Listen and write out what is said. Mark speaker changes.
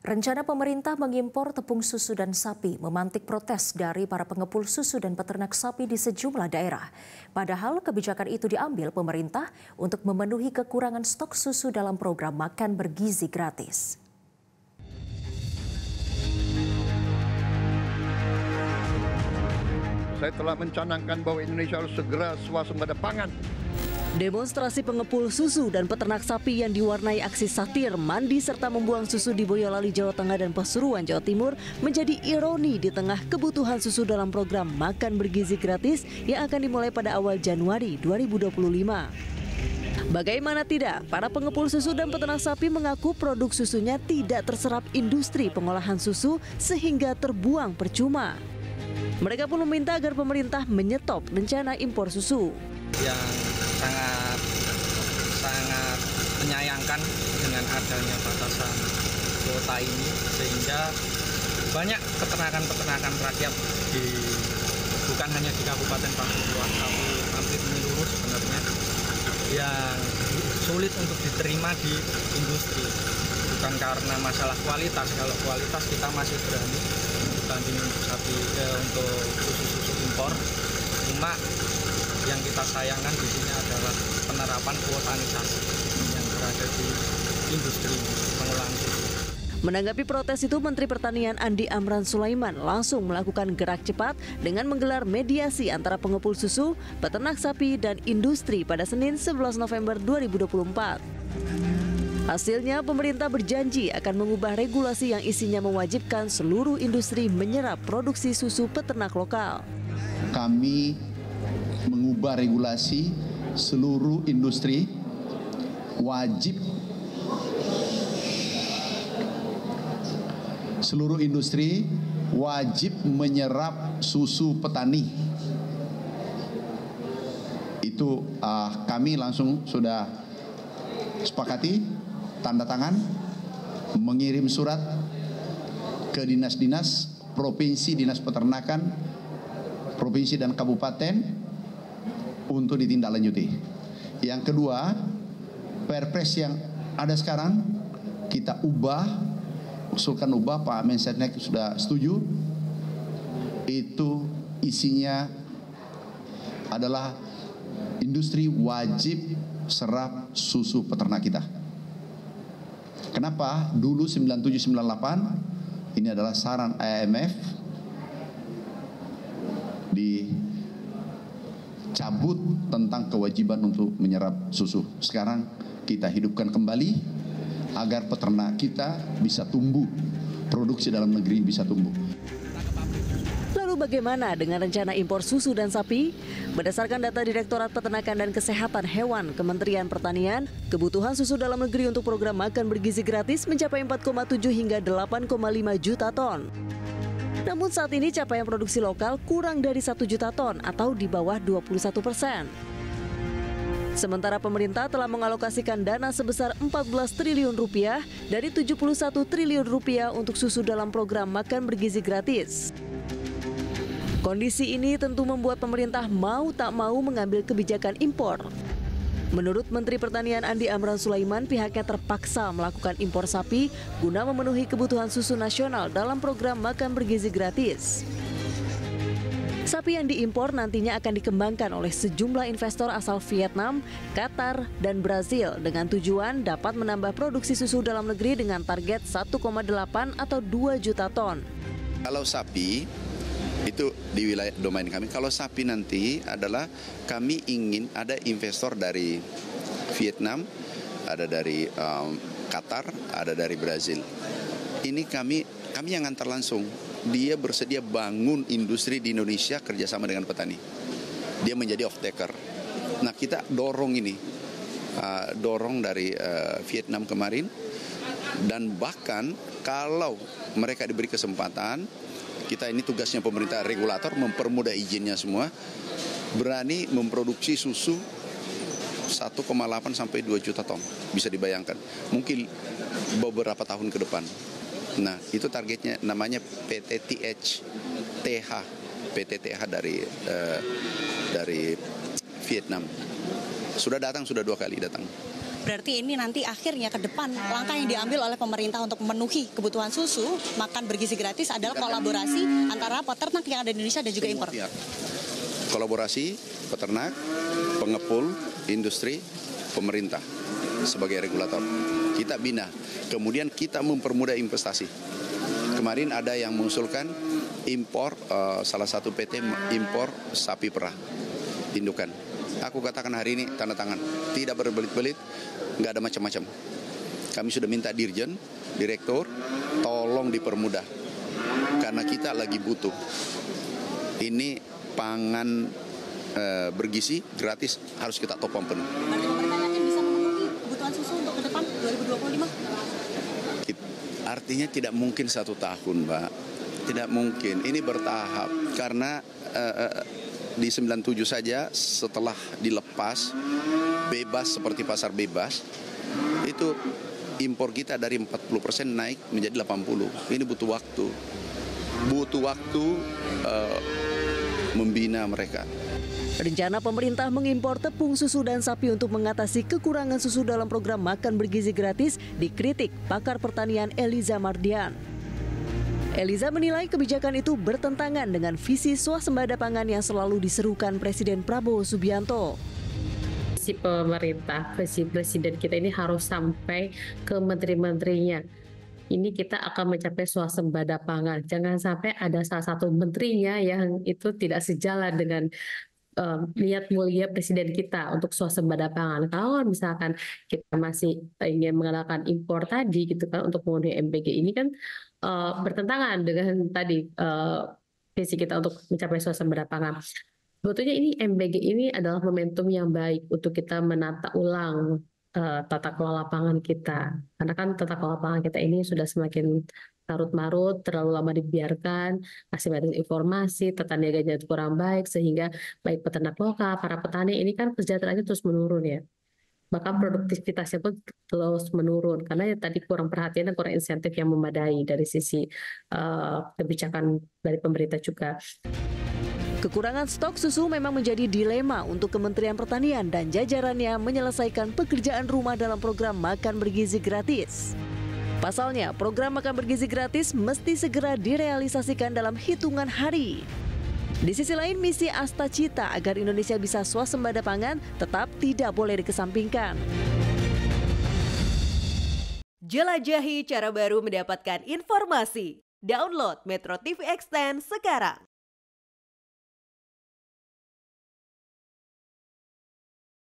Speaker 1: Rencana pemerintah mengimpor tepung susu dan sapi memantik protes dari para pengepul susu dan peternak sapi di sejumlah daerah. Padahal kebijakan itu diambil pemerintah untuk memenuhi kekurangan stok susu dalam program makan bergizi gratis.
Speaker 2: Saya telah mencanangkan bahwa Indonesia harus segera swasembada pangan.
Speaker 3: Demonstrasi pengepul susu dan peternak sapi yang diwarnai aksi satir, mandi serta membuang susu di Boyolali, Jawa Tengah dan Pasuruan, Jawa Timur menjadi ironi di tengah kebutuhan susu dalam program makan bergizi gratis yang akan dimulai pada awal Januari 2025. Bagaimana tidak, para pengepul susu dan peternak sapi mengaku produk susunya tidak terserap industri pengolahan susu sehingga terbuang percuma. Mereka pun meminta agar pemerintah menyetop rencana impor susu.
Speaker 4: Yang sangat menyayangkan dengan adanya batasan kuota ini, sehingga banyak peternakan rakyat bukan hanya di Kabupaten Pasuruan tapi hampir menyeluruh sebenarnya yang sulit untuk diterima di industri. Bukan karena masalah kualitas, kalau kualitas kita masih berani dibanding untuk susu impor. Cuma yang kita sayangkan di sini adalah penerapan kuotanisasi yang berada di industri pengolahan susu.
Speaker 3: Menanggapi protes itu, Menteri Pertanian Andi Amran Sulaiman langsung melakukan gerak cepat dengan menggelar mediasi antara pengepul susu, peternak sapi, dan industri pada Senin 11 November 2024. Hasilnya, pemerintah berjanji akan mengubah regulasi yang isinya mewajibkan seluruh industri menyerap produksi susu peternak lokal.
Speaker 5: Kami mengubah regulasi seluruh industri wajib menyerap susu petani. Itu kami langsung sudah sepakati, tanda tangan, mengirim surat ke dinas-dinas provinsi, dinas peternakan provinsi dan kabupaten untuk ditindaklanjuti. Yang kedua, Perpres yang ada sekarang kita usulkan ubah, Pak Mensetnek sudah setuju. Itu isinya adalah industri wajib serap susu peternak kita. Kenapa? Dulu 9798 ini adalah saran IMF dicabut tentang kewajiban untuk menyerap susu. Sekarang kita hidupkan kembali agar peternak kita bisa tumbuh, produksi dalam negeri bisa tumbuh.
Speaker 3: Lalu bagaimana dengan rencana impor susu dan sapi? Berdasarkan data Direktorat Peternakan dan Kesehatan Hewan Kementerian Pertanian, kebutuhan susu dalam negeri untuk program makan bergizi gratis mencapai 4,7 hingga 8,5 juta ton. Namun saat ini capaian produksi lokal kurang dari 1 juta ton atau di bawah 21%. Sementara pemerintah telah mengalokasikan dana sebesar 14 triliun rupiah dari 71 triliun rupiah untuk susu dalam program makan bergizi gratis. Kondisi ini tentu membuat pemerintah mau tak mau mengambil kebijakan impor. Menurut Menteri Pertanian Andi Amran Sulaiman, pihaknya terpaksa melakukan impor sapi guna memenuhi kebutuhan susu nasional dalam program makan bergizi gratis. Sapi yang diimpor nantinya akan dikembangkan oleh sejumlah investor asal Vietnam, Qatar, dan Brazil dengan tujuan dapat menambah produksi susu dalam negeri dengan target 1,8 atau 2 juta ton.
Speaker 6: Kalau sapi itu di wilayah domain kami. Kalau sapi nanti adalah kami ingin ada investor dari Vietnam, ada dari Qatar, ada dari Brazil. Ini kami yang antar langsung. Dia bersedia bangun industri di Indonesia kerjasama dengan petani. Dia menjadi off-taker. Nah, kita dorong ini, dorong dari Vietnam kemarin, dan bahkan kalau mereka diberi kesempatan, kita ini tugasnya pemerintah regulator mempermudah izinnya semua, berani memproduksi susu 1,8 sampai 2 juta ton, bisa dibayangkan. Mungkin beberapa tahun ke depan. Nah, itu targetnya, namanya PTTH dari Vietnam. Sudah 2 kali datang.
Speaker 7: Berarti ini nanti akhirnya ke depan langkah yang diambil oleh pemerintah untuk memenuhi kebutuhan susu makan bergizi gratis adalah kolaborasi antara peternak yang ada di Indonesia dan juga impor.
Speaker 6: Kolaborasi peternak, pengepul, industri, pemerintah sebagai regulator. Kita bina, kemudian kita mempermudah investasi. Kemarin ada yang mengusulkan impor, salah satu PT impor sapi perah, indukan. Aku katakan hari ini tanda tangan, tidak berbelit-belit, nggak ada macam-macam. Kami sudah minta dirjen, direktur, tolong dipermudah, karena kita lagi butuh. Ini pangan bergizi gratis harus kita topang penuh.
Speaker 7: Berarti pemerintah yakin bisa memenuhi kebutuhan susu untuk ke depan 2025?
Speaker 6: Artinya tidak mungkin 1 tahun, Mbak. Tidak mungkin. Ini bertahap. Karena di 97 saja setelah dilepas, bebas seperti pasar bebas, itu impor kita dari 40% naik menjadi 80%. Ini butuh waktu. Butuh waktu membina mereka.
Speaker 3: Rencana pemerintah mengimpor tepung susu dan sapi untuk mengatasi kekurangan susu dalam program makan bergizi gratis dikritik pakar pertanian Eliza Mardian. Eliza menilai kebijakan itu bertentangan dengan visi swasembada pangan yang selalu diserukan Presiden Prabowo Subianto.
Speaker 8: Visi pemerintah, visi presiden kita ini harus sampai ke menteri-menterinya. Ini kita akan mencapai swasembada pangan. Jangan sampai ada salah satu menterinya yang itu tidak sejalan dengan niat mulia presiden kita untuk swasembada pangan. Kalau misalkan kita masih ingin mengandalkan impor tadi gitu kan untuk memenuhi MBG ini kan bertentangan dengan tadi visi kita untuk mencapai swasembada pangan. Sebetulnya ini MBG ini adalah momentum yang baik untuk kita menata ulang tata kelola pangan kita. Karena kan tata kelola pangan kita ini sudah semakin larut-marut, terlalu lama dibiarkan, asimetris informasi, tata niaganya kurang baik, sehingga baik peternak lokal, para petani ini kan kesejahteraannya terus menurun ya. Bahkan produktivitasnya pun terus menurun, karena ya tadi kurang perhatian dan kurang insentif yang memadai dari sisi kebijakan dari pemerintah juga.
Speaker 3: Kekurangan stok susu memang menjadi dilema untuk Kementerian Pertanian dan jajarannya menyelesaikan pekerjaan rumah dalam program makan bergizi gratis. Pasalnya, program makan bergizi gratis mesti segera direalisasikan dalam hitungan hari. Di sisi lain, misi Astacita agar Indonesia bisa swasembada pangan tetap tidak boleh dikesampingkan.
Speaker 9: Jelajahi cara baru mendapatkan informasi. Download Metro TV Extend sekarang.